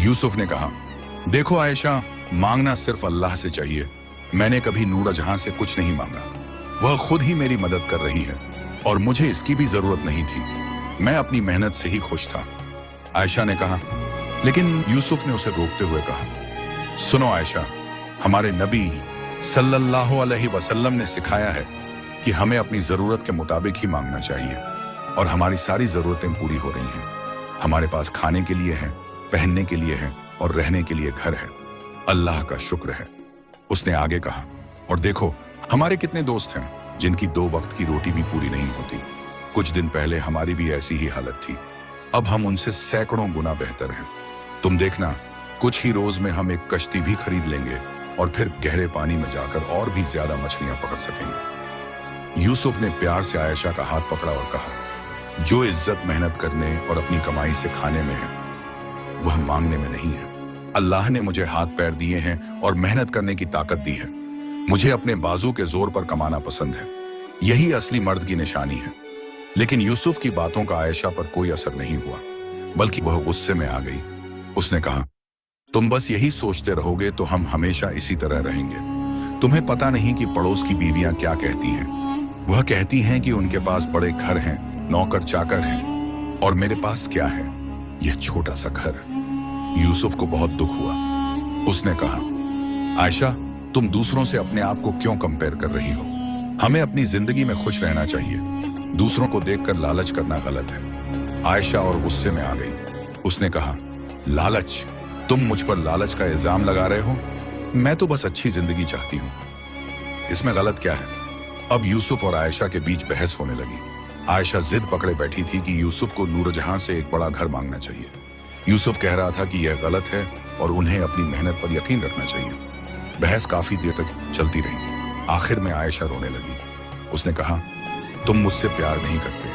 यूसुफ ने कहा, देखो आयशा, मांगना सिर्फ अल्लाह से चाहिए। मैंने कभी नूर जहां से कुछ नहीं मांगा। वह खुद ही मेरी मदद कर रही है और मुझे इसकी भी जरूरत नहीं थी। मैं अपनी मेहनत से ही खुश था। आयशा ने कहा, लेकिन यूसुफ ने उसे रोकते हुए कहा, सुनो आयशा, हमारे नबी सल्लल्लाहु अलैहि वसल्लम ने सिखाया है कि हमें अपनी जरूरत के मुताबिक ही मांगना चाहिए और हमारी सारी जरूरतें पूरी हो रही हैं। हमारे पास खाने के लिए है, पहनने के लिए है और रहने के लिए घर है। अल्लाह का शुक्र है। उसने आगे कहा, और देखो हमारे कितने दोस्त हैं जिनकी 2 वक्त की रोटी भी पूरी नहीं होती। कुछ दिन पहले हमारी भी ऐसी ही हालत थी। अब हम उनसे सैकड़ों गुना बेहतर हैं। तुम देखना, कुछ ही रोज में हम एक कश्ती भी खरीद लेंगे और फिर गहरे पानी में जाकर और भी ज्यादा मछलियां पकड़ सकेंगे। यूसुफ ने प्यार से आयशा का हाथ पकड़ा और कहा, जो इज्जत मेहनत करने और अपनी कमाई से खाने में है, वह मांगने में नहीं है। अल्लाह ने मुझे हाथ पैर दिए हैं और मेहनत करने की ताकत दी है। मुझे अपने बाजू के जोर पर कमाना पसंद है। यही असली मर्द की निशानी है। लेकिन यूसुफ की बातों का आयशा पर कोई असर नहीं हुआ, बल्कि वह गुस्से में आ गई। उसने कहा, तुम बस यही सोचते रहोगे तो हम हमेशा इसी तरह रहेंगे। तुम्हें पता नहीं कि पड़ोस की बीवियां क्या कहती हैं। वह कहती हैं कि उनके पास बड़े घर हैं, नौकर चाकर हैं, और मेरे पास क्या है, यह छोटा सा घर। यूसुफ को बहुत दुख हुआ। उसने कहा, आयशा, तुम दूसरों से अपने आप को क्यों कंपेयर कर रही हो? हमें अपनी जिंदगी में खुश रहना चाहिए। दूसरों को देखकर लालच करना गलत है। आयशा और गुस्से में आ गई। उसने कहा, लालच? तुम मुझ पर लालच का इल्जाम लगा रहे हो? मैं तो बस अच्छी जिंदगी चाहती हूँ। इसमें गलत क्या है? अब यूसुफ और आयशा के बीच बहस होने लगी। आयशा जिद पकड़े बैठी थी कि यूसुफ को नूरजहां से एक बड़ा घर मांगना चाहिए। यूसुफ कह रहा था कि यह गलत है और उन्हें अपनी मेहनत पर यकीन रखना चाहिए। बहस काफी देर तक चलती रही। आखिर में आयशा रोने लगी। उसने कहा, तुम मुझसे प्यार नहीं करते।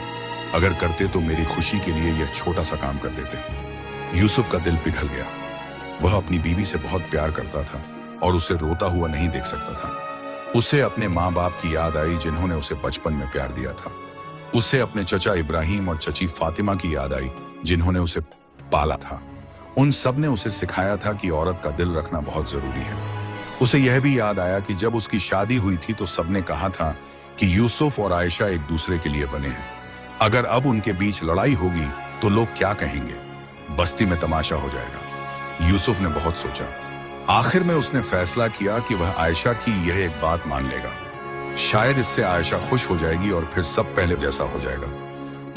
अगर करते तो मेरी खुशी के लिए यह छोटा सा काम कर देते। यूसुफ का दिल पिघल गया। वह अपनी बीवी से बहुत प्यार करता था और उसे रोता हुआ नहीं देख सकता था। उसे अपने माँ बाप की याद आई जिन्होंने उसे बचपन में प्यार दिया था। उसे अपने चचा इब्राहिम और चची फातिमा की याद आई जिन्होंने उसे पाला था। उन सब ने उसे सिखाया था कि औरत का दिल रखना बहुत जरूरी है। उसे यह भी याद आया कि जब उसकी शादी हुई थी तो सबने कहा था कि यूसुफ और आयशा एक दूसरे के लिए बने हैं। अगर अब उनके बीच लड़ाई होगी तो लोग क्या कहेंगे? बस्ती में तमाशा हो जाएगा। यूसुफ ने बहुत सोचा। आखिर में उसने फैसला किया कि वह आयशा की यह एक बात मान लेगा। शायद इससे आयशा खुश हो जाएगी और फिर सब पहले जैसा हो जाएगा।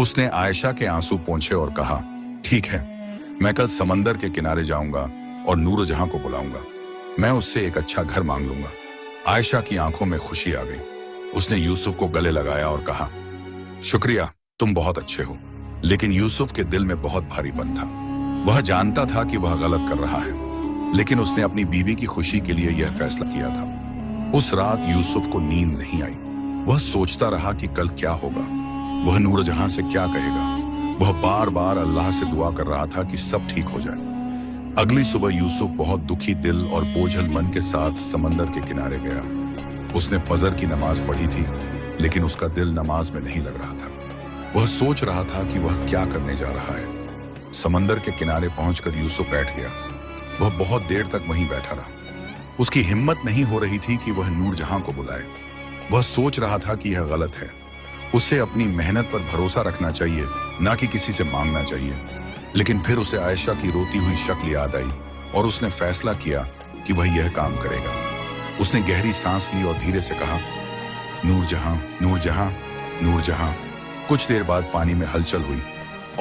उसने आयशा के आंसू पोंछे और कहा, ठीक है, मैं कल समंदर के किनारे जाऊंगा और नूरजहां को बुलाऊंगा। मैं उससे एक अच्छा घर मांग लूंगा। आयशा की आंखों में खुशी आ गई। उसने यूसुफ को गले लगाया और कहा, शुक्रिया, तुम बहुत अच्छे हो। लेकिन यूसुफ के दिल में बहुत भारीपन था। वह जानता था कि वह गलत कर रहा है, लेकिन उसने अपनी बीवी की खुशी के लिए यह फैसला किया था। उस रात यूसुफ को नींद नहीं आई। वह सोचता रहा कि कल क्या होगा, वह नूरजहां से क्या कहेगा। वह बार बार अल्लाह से दुआ कर रहा था कि सब ठीक हो जाए। अगली सुबह यूसुफ बहुत दुखी दिल और बोझल मन के साथ समंदर के किनारे गया। उसने फजर की नमाज पढ़ी थी, लेकिन उसका दिल नमाज में नहीं लग रहा था। वह सोच रहा था कि वह क्या करने जा रहा है। समंदर के किनारे पहुंचकर यूसुफ बैठ गया। वह बहुत देर तक वहीं बैठा रहा। उसकी हिम्मत नहीं हो रही थी कि वह नूरजहां को बुलाए। वह सोच रहा था कि यह गलत है। उसे अपनी मेहनत पर भरोसा रखना चाहिए, ना कि किसी से मांगना चाहिए। लेकिन फिर उसे आयशा की रोती हुई शक्ल याद आई और उसने फैसला किया कि वह यह काम करेगा। उसने गहरी सांस ली और धीरे से कहा, नूरजहां, नूरजहां, नूरजहां। कुछ देर बाद पानी में हलचल हुई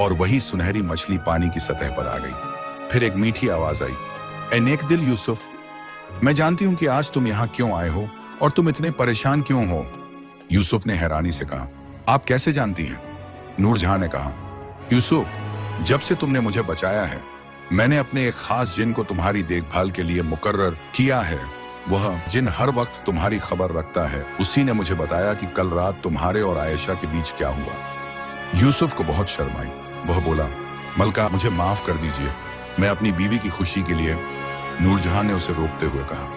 और वही सुनहरी मछली पानी की सतह पर आ गई। फिर एक मीठी आवाज आई, ए नेक दिल यूसुफ, मैं जानती हूं कि आज तुम यहाँ क्यों आए हो और तुम इतने परेशान क्यों हो। यूसुफ ने हैरानी से कहा, आप कैसे जानती हैं? नूरजहां ने कहा, यूसुफ, जब से तुमने मुझे बचाया है, मैंने अपने एक खास जिन को तुम्हारी देखभाल के लिए मुकर्रर किया है। वह जिन हर वक्त तुम्हारी खबर रखता है। उसी ने मुझे बताया कि कल रात तुम्हारे और आयशा के बीच क्या हुआ। यूसुफ को बहुत शर्म आई। वह बोला, मलका, मुझे माफ कर दीजिए, मैं अपनी बीवी की खुशी के लिए। नूरजहां ने उसे रोकते हुए कहा,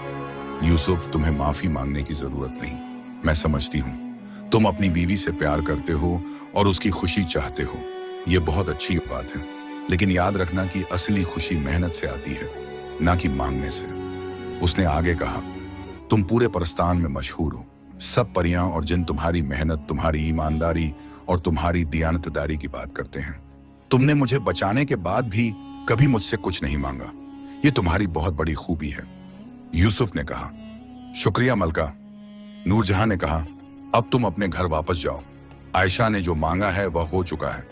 यूसुफ, तुम्हें माफी मांगने की जरूरत नहीं। मैं समझती हूँ तुम अपनी बीवी से प्यार करते हो और उसकी खुशी चाहते हो। यह बहुत अच्छी बात है। लेकिन याद रखना कि असली खुशी मेहनत से आती है, ना कि मांगने से। उसने आगे कहा, तुम पूरे परस्तान में मशहूर हो। सब परियां और जिन तुम्हारी मेहनत, तुम्हारी ईमानदारी और तुम्हारी दियानतदारी की बात करते हैं। तुमने मुझे बचाने के बाद भी कभी मुझसे कुछ नहीं मांगा। ये तुम्हारी बहुत बड़ी खूबी है। यूसुफ ने कहा, शुक्रिया मलका। नूरजहां ने कहा, अब तुम अपने घर वापस जाओ। आयशा ने जो मांगा है वह हो चुका है।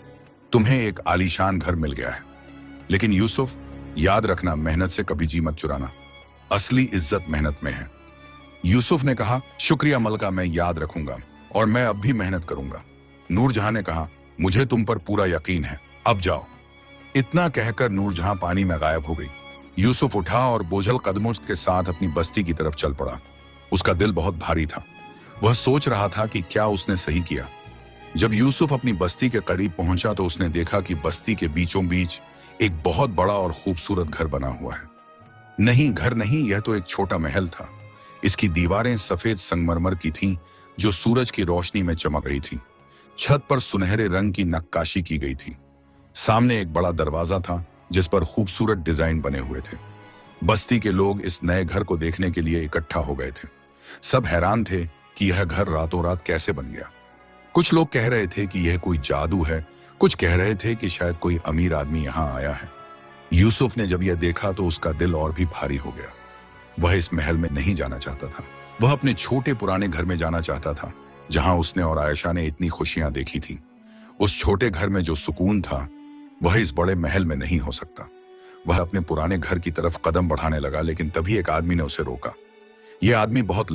तुम्हें एक आलीशान घर मिल गया है। लेकिन यूसुफ, याद रखना, मेहनत से कभी जी मत चुराना। असली इज्जत मेहनत में है। यूसुफ ने कहा, शुक्रिया मलका, मैं याद रखूंगा और मैं अब भी मेहनत करूंगा। नूरजहां ने कहा, मुझे तुम पर पूरा यकीन है, अब जाओ। इतना कहकर नूरजहां पानी में गायब हो गई। यूसुफ उठा और बोझल कदमों के साथ अपनी बस्ती की तरफ चल पड़ा। उसका दिल बहुत भारी था। वह सोच रहा था कि क्या उसने सही किया। जब यूसुफ अपनी बस्ती के करीब पहुंचा तो उसने देखा कि बस्ती के बीचों बीच एक बहुत बड़ा और खूबसूरत घर बना हुआ है। नहीं, घर नहीं, यह तो एक छोटा महल था। इसकी दीवारें सफेद संगमरमर की थीं, जो सूरज की रोशनी में चमक रही थी। छत पर सुनहरे रंग की नक्काशी की गई थी। सामने एक बड़ा दरवाजा था जिस पर खूबसूरत डिजाइन बने हुए थे। बस्ती के लोग इस नए घर को देखने के लिए इकट्ठा हो गए थे। सब हैरान थे कि यह घर रातों रात कैसे बन गया। कुछ लोग कह रहे थे कि यह कोई जादू है, कुछ कह रहे थे कि शायद कोई अमीर आदमी यहाँ आया है। यूसुफ ने जब यह देखा तो उसका दिल और भी भारी हो गया। वह इस महल में नहीं जाना चाहता था। वह अपने छोटे पुराने घर में जाना चाहता था, जहां उसने और आयशा ने इतनी खुशियां देखी थी। उस छोटे घर में जो सुकून था, वह इस बड़े महल में नहीं हो सकता। वह अपने पुराने घर की तरफ कदम बढ़ाने लगा, लेकिन तभी एक आदमी ने उसे रोका। यह आदमी बहुत